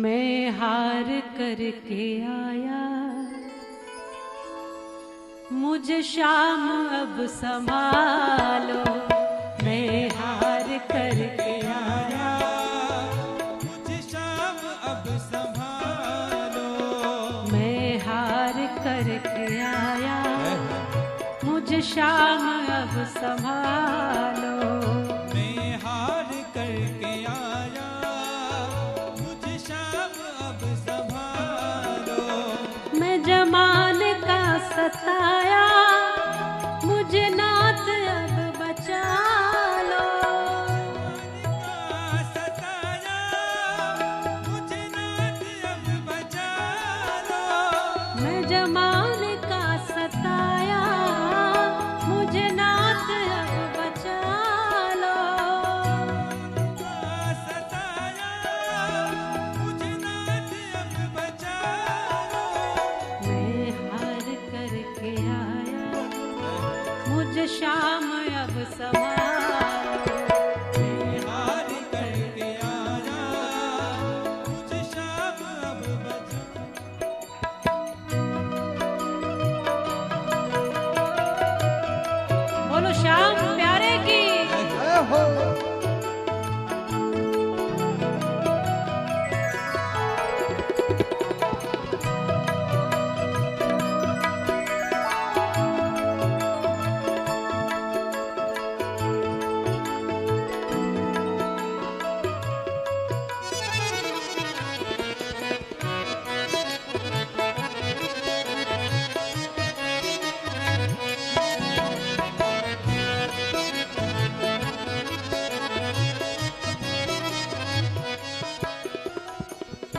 मैं हार करके आया, मुझे शाम अब संभालो। मैं हार करके आया, मुझे शाम अब संभालो। मैं हार करके आया, मुझे शाम अब संभालो। मैं हार करके आया, मुझे शाम अब संभालो। मैं जमाने का सताया, मुझे नाथ अब बचा लो। सताया, मुझे नाथ अब बचा लो। मैं जमाने का सताया, मुझे नाथ अब बचा लो। सताया, मुझे नाथ अब बचा लो। मैं हार करके आया, मुझे शाम अब संभालो। मैं हार करके आया, मुझे शाम अब बचा। बोलो श्याम प्यारे की।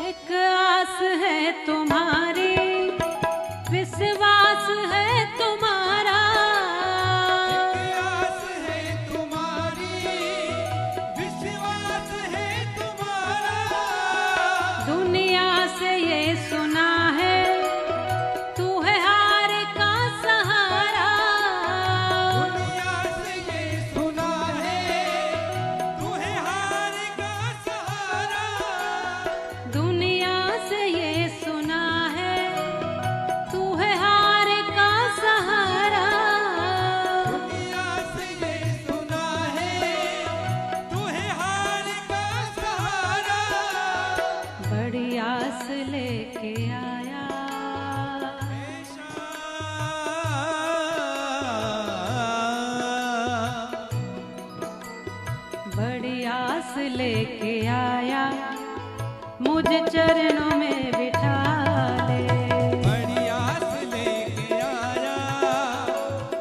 एक आस है तुम्हारी, विश्वास है तुम्हारा। आस है तुम्हारी, विश्वास है तुम्हारा। दुनिया से ये सुना है, तू है हार का सहारा। दुनिया से ये सुना है, तू है हार का सहारा। दुनिया से ये सुना है, तू है हार का सहारा। दुनिया से ये सुना है, तू है हार का सहारा। बड़ी आस लेके आया, बड़ी आस लेके आया, मुझे चरणों में बिठा ले। बड़ी आस लेके आया,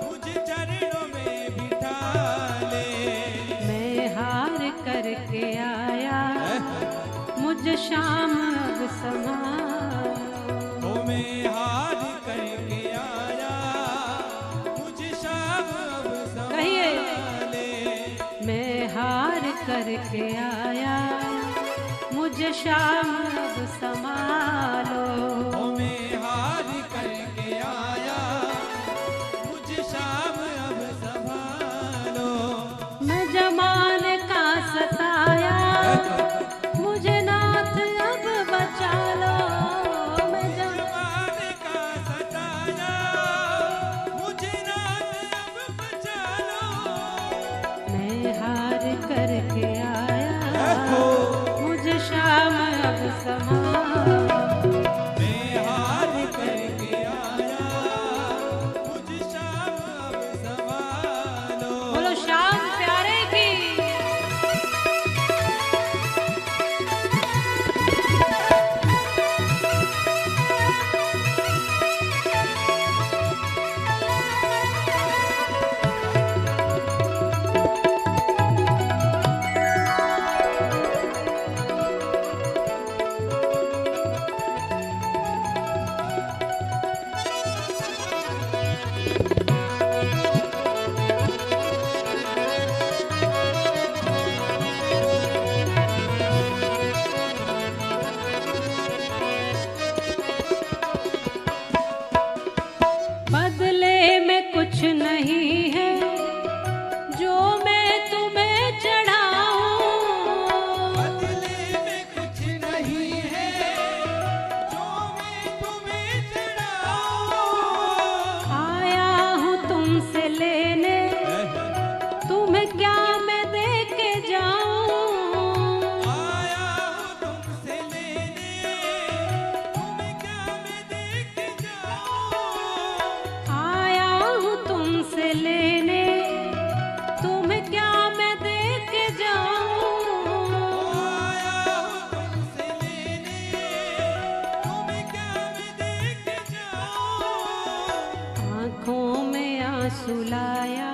मुझे चरणों में बिठा ले। मैं हार करके आया, मुझे शाम अब संभालो। ओ मैं हार करके आया, मुझे शाम अब कहिए। संभाले। मैं हार करके आया, मुझे शाम अब संभालो। ओ मैं हार करके आया, मुझे शाम अब संभालो। मैं जमाने का सताया, मुझे नाथ अब बचा लो। मैं जमाने का सताया, मुझे नाथ अब बचा लो। मैं हार करके आया, मुझे शाम अब संभालो। मैं सुलाया,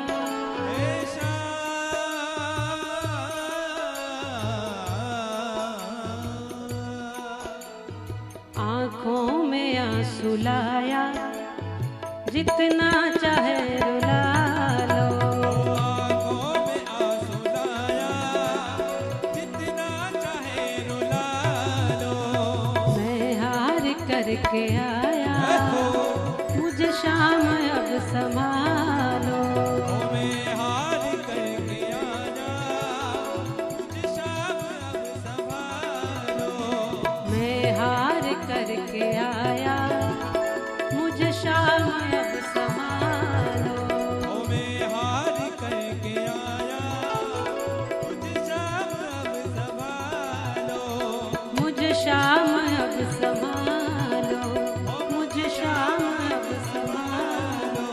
आँखों में आंसू लाया, जितना चाहे रुला लो। आँखों में आंसू लाया, जितना चाहे रुला लो। मैं हार करके आया, मुझे शाम अब संभालो। मैं हार करके आया, मुझे शाम अब संभालो। मैं हार करके आया, मुझे शाम अब संभालो। मैं हार करके आया, मुझे शाम अब संभालो। मुझे शाम अब संभालो, मुझे शाम अब संभालो,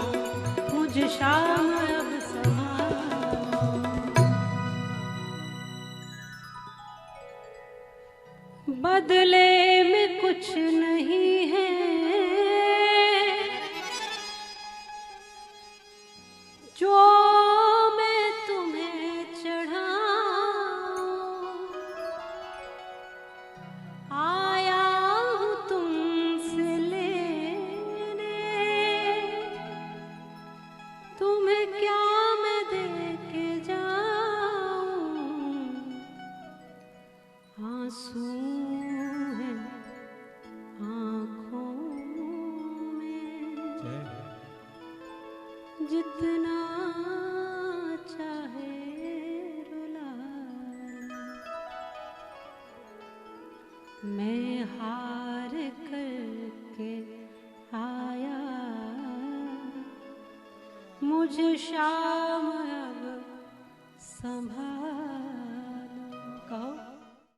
मुझे शाम अब संभालो। बदले में कुछ नहीं है, जो मैं तुम्हें चढ़ाऊं। आया हूँ तुमसे लेने, तुम्हें क्या मैं दे के जाऊं। आंसू हैं आँखों में, जितना चाहे रुला लो। मैं हार करके आया, मुझे शाम अब संभालो।